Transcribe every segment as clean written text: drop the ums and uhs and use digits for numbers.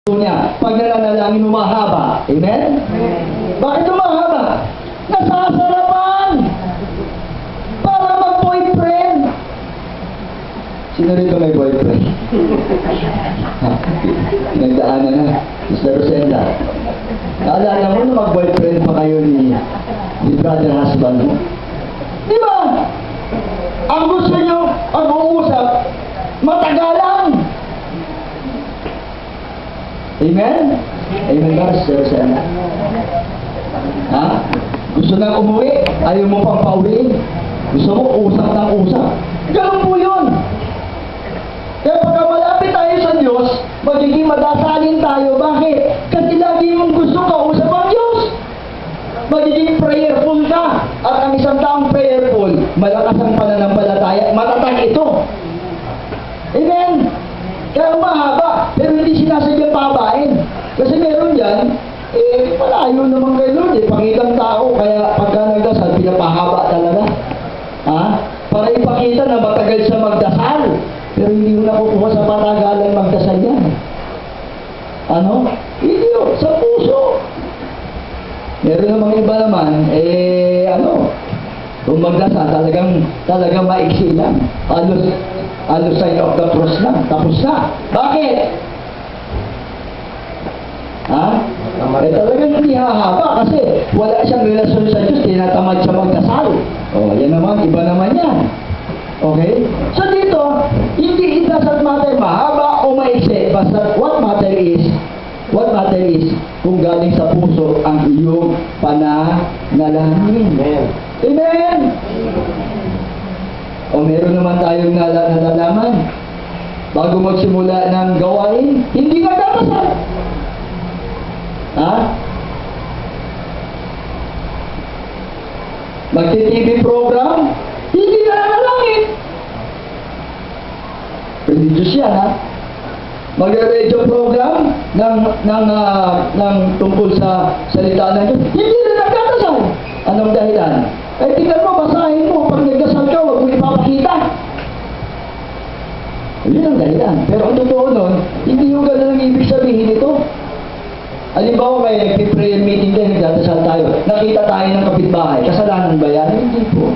niya. Pag nananalangin, humahaba. Amen? Bakit humahaba? Nasasarapan! Para mag-boyfriend! Sino rito may boyfriend? Nagdaanan na. Mr. Rosenda. Naalala mo na mag-boyfriend pa kayo ni brother husband mo? Di ba? Ang gusto nyo, mag-uusap, matagalan. Amen? Amen ba, Mr. Rosenda? Ha? Gusto nang umuwi, ayaw mo pang pauwiin. Gusto mo usap ng usap. Ganun po yun. Kaya pagka malapit tayo sa Diyos, magiging madasalin tayo. Bakit? Kasi lagi mong gusto kausap ang Diyos. Magiging prayerful ka. At ang isang taong prayerful, malakas ang pananampalataya. Matatag ito. Amen? Kaya mahaba, pero hindi sinasadyang pahabain. Kasi meron yan, malayo naman kay Lord, pangitang tao, kaya pagka nagdasal, pinapahaba talaga. Ha? Para ipakita na matagal siya magdasal. Pero hindi mo nakukuha sa patagalan magdasal yan. Ano? Hindi yun, sa puso. Meron namang iba naman, kung magdasal, talagang maiksi lang. Halos sign of the cross lang. Tapos na. Bakit? Ha? Talagang hindi hahaba kasi wala siyang relasyon sa Diyos, tinatamad siya magdasal. Yan naman, iba naman yan. Okay? So dito, hindi it doesn't matter mahaba o maiksi, basta what matter is kung galing sa puso ang iyong pananalangin. Amen! O meron naman tayong nalalaman bago magsimula ng gawain, hindi nagdadasal. Ha? Magti-TV program, hindi nananalangin. Religious yan, ha? Mag-radio program ng tungkol sa salita ng Diyos, hindi na nagdadasal. Anong dahilan? Tingnan mo, basahin mo, pag nagdasal ka, huwag mo ipapakita. Yun ang dahilan. Pero ang totoo nun, hindi yung ganun ang ibig sabihin ito. Halimbawa, may nag-prayer meeting din, nagdadasal tayo. Nakita tayo ng kapitbahay. Kasalanan ba yan? Hindi po.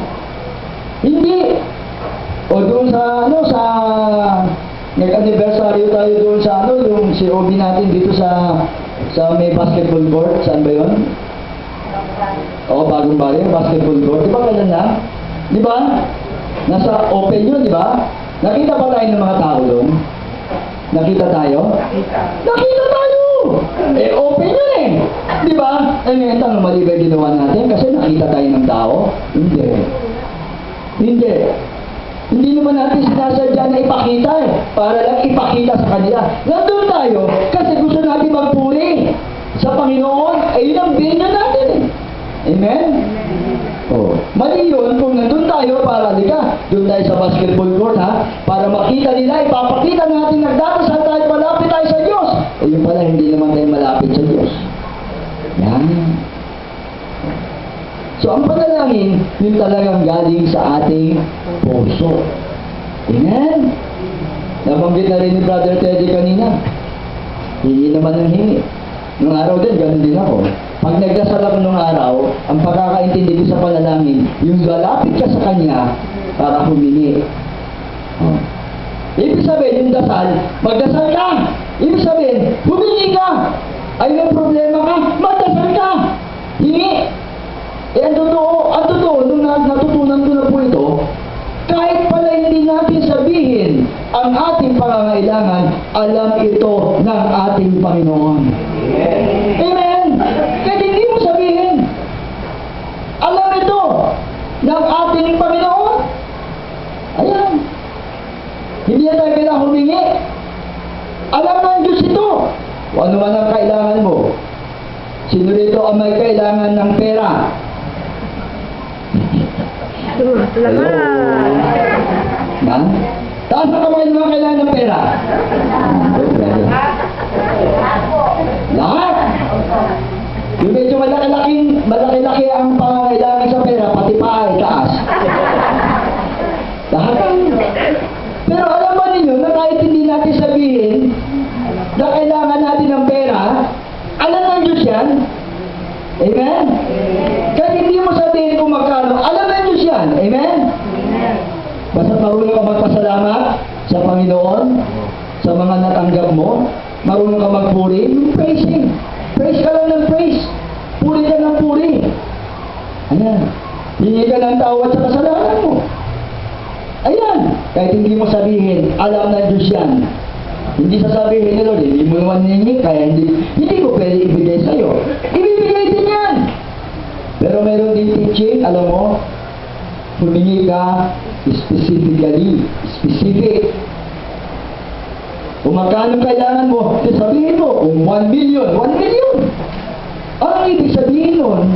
Hindi. O doon sa nag-anniversary tayo doon sa yung si Obi natin dito sa may basketball court. Saan ba yun? Bagong bali, basketball court. Di ba kailan na? Di ba? Nasa open yun, di ba? Nakita pa tayo ng mga tao doon? Nakita tayo? Nakita tayo! Open yun eh! Di ba? Ngayon, tanong mali ba ginawa natin? Kasi nakita tayo ng tao? Hindi. Hindi. Hindi naman natin sinasadya na ipakita eh. Para lang ipakita sa kanila. Nandun tayo kasi gusto natin magpuri sa Panginoon. Yun ang binyo natin eh. Amen? Mali yun kung nandun tayo para doon tayo sa basketball court ha, para makita nila, ipapakita natin nagdadasal tayo, malapit tayo sa Diyos. Yun pala, hindi naman tayo malapit sa Diyos. Yan. So, ang panalangin, yun talagang galing sa ating puso. Amen? Nabanggit na rin ni Brother Teddy kanina. Hingi naman ng hingi. Nung araw din, ganun din ako. Pag nagdasal ako nung araw, ang pagkakaintindi ko sa panalangin, yung lalapit ka sa Kanya para humingi. Ibig sabihin, yung dasal, magdasal ka. Ibig sabihin, humingi ka. Ay may problema ka, magdasal ka. Hingi. Ang totoo, nung natutunan ko na po ito, kahit pala hindi natin sabihin ang ating pangangailangan, alam ito ng ating Panginoon. Amen! Kahit hindi mo sabihin, alam ito ng ating Panginoon. Ayan. Hindi na tayo kailangan humingi. Alam ng Diyos ito. O ano man ang kailangan mo. Sino rito ang may kailangan ng pera? Hello? Taas na kamay mga kailangan ng pera. Lahat. Yung medyo malaki-laki ang pangangailangan sa pera, pati pa ay taas. Lahat. Pero alam ba ninyo na kahit hindi natin sabihin na kailangan natin ng Panginoon, sa mga natanggap mo, marunong ka magpuri, yung praising. Praise ka lang ng praise. Puri ka ng puri. Ayan. Hingi ka ng tawad sa kasalanan mo. Ayan. Kahit hindi mo sabihin, alam ng Diyos yan. Hindi sasabihin ni Lord, hindi mo naman hihingi, kaya hindi ko pwede ibigay sa'yo. Ibibigay din yan. Pero meron din teaching, alam mo, humingi ka specific. Kung magkano kailangan mo, sabihin mo, kung 1 million, 1 million. Ang ibig sabihin nun,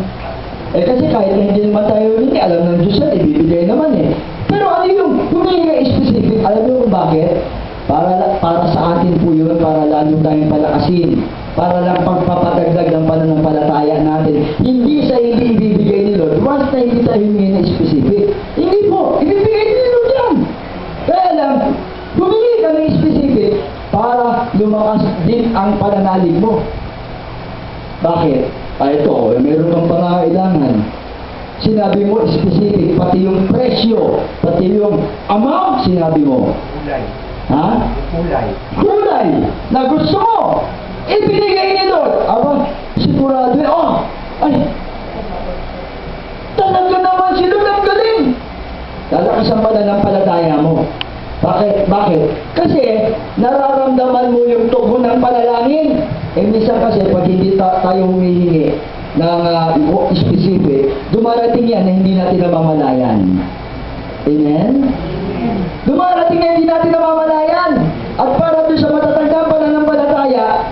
kasi kahit na hindi naman tayo humingi, alam ng Diyos yan, ibibigay naman eh. Pero ano yung humingi ka specific, alam mo kung bakit? Para sa atin po yun, para lalo tayong palakasin. Para lang pagpapadagdag ng pananampalataya natin. Hindi sa hindi ibibigay ni Lord. Once na hindi tayo humingi na specific. Hindi po, ibibigay ni Lord yan. Kaya lang, humingi ka ng specific para lumakas din ang pananalig mo. Bakit? Ito, meron kang pangangailangan. Sinabi mo specific, pati yung presyo, pati yung amount, sinabi mo. Kulay. Ha? Kulay na gusto mo. Ibinigay ni Lord. Aba, sigurado ay, talaga naman si Lord ang galing. Lalakas ang pananampalataya mo. Bakit? Kasi nararamdaman mo yung tugon ng panalangin. Minsan kasi pag hindi tayo humihingi ng specific, dumarating yan na hindi natin namamalayan. Amen? Dumarating na hindi natin namamalayan. At para doon sa matatagdang pananampalataya,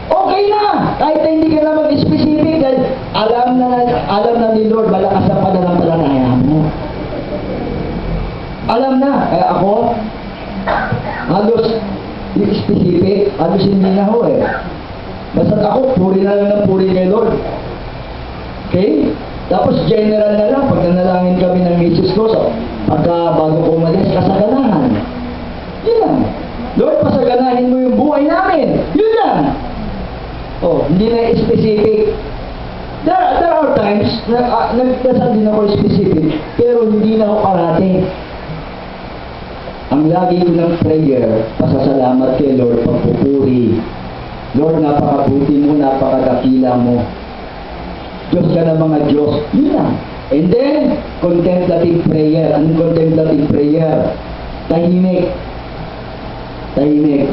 okay na. Kahit na hindi ka na mag-specific, dahil alam na ni Lord, malakas ang pananampalataya mo. Alam na. Ako, halos specific, halos hindi na ho eh. Basta ako, puri na lang ng puri kay Lord. Okay? Tapos general na lang, pag nanalangin kami ng misis ko, so, pagka bago ko umalis, kasaganahan. Yun lang. Lord, pasaganahin mo yung buhay namin. Yun lang. Hindi na specific. There are times, nagdasal din ako specific, pero hindi na ako parating. Ang lagi ko ng prayer, pasasalamat kay Lord, pagpupuri. Lord, napakabuti mo, napakadakila mo. Diyos ka ng mga Diyos. Yun lang. And then, contemplative prayer. Anong contemplative prayer? Tahimik.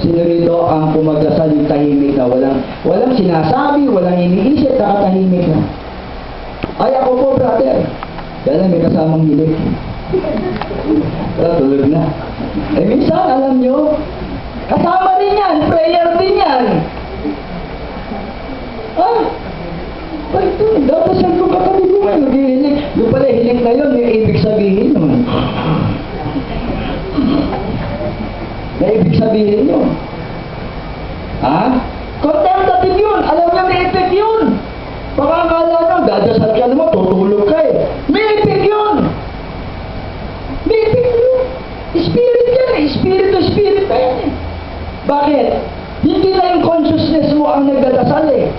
Sino rito ang kumagdasal yung tahimik na walang sinasabi, walang iniisip, nakatahimik na. Ay, ako po, brother. Kaya lang may kasamang hilik. Tulog na. Minsan, alam nyo, kasama rin yan, prayer din yan. Ito, dapasan ko katabi ko ngayon, nag-ihilik. Yung pala, hilik na yun, may ibig sabihin nun. May ibig sabihin yun. Contemplative yun. Alam niya, may effect yun. Baka akala nyo, dadasal ka naman, tutulog ka eh. May effect yun. May effect yun. Spirit yan eh. Spirit to spirit na yan eh. Bakit? Hindi na yung consciousness mo ang nagdadasal eh.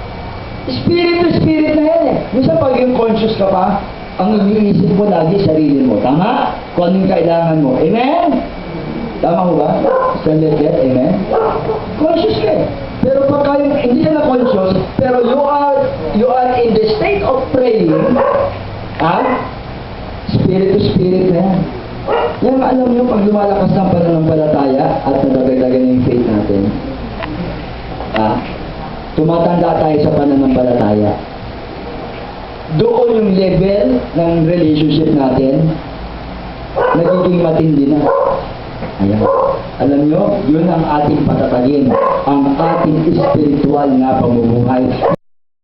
Spirit to spirit na yan eh. Minsan pag yung conscious ka pa, ang nag-iisip mo lagi sarili mo. Tama? Kung anong kailangan mo. Amen? Tama mo ba? Stand it, amen? Conscious ka eh. Pero pagka hindi ka na conscious, pero you are in the state of praying, spirit to spirit na yan. Yan, alam nyo, pag lumalakas ng pananampalataya at nadagdagan yung faith natin, tumatanda tayo sa pananampalataya. Doon yung level ng relationship natin, nagiging matindi na. Ayan. Alam nyo, yun ang ating patatagin, ang ating spiritual na pamumuhay.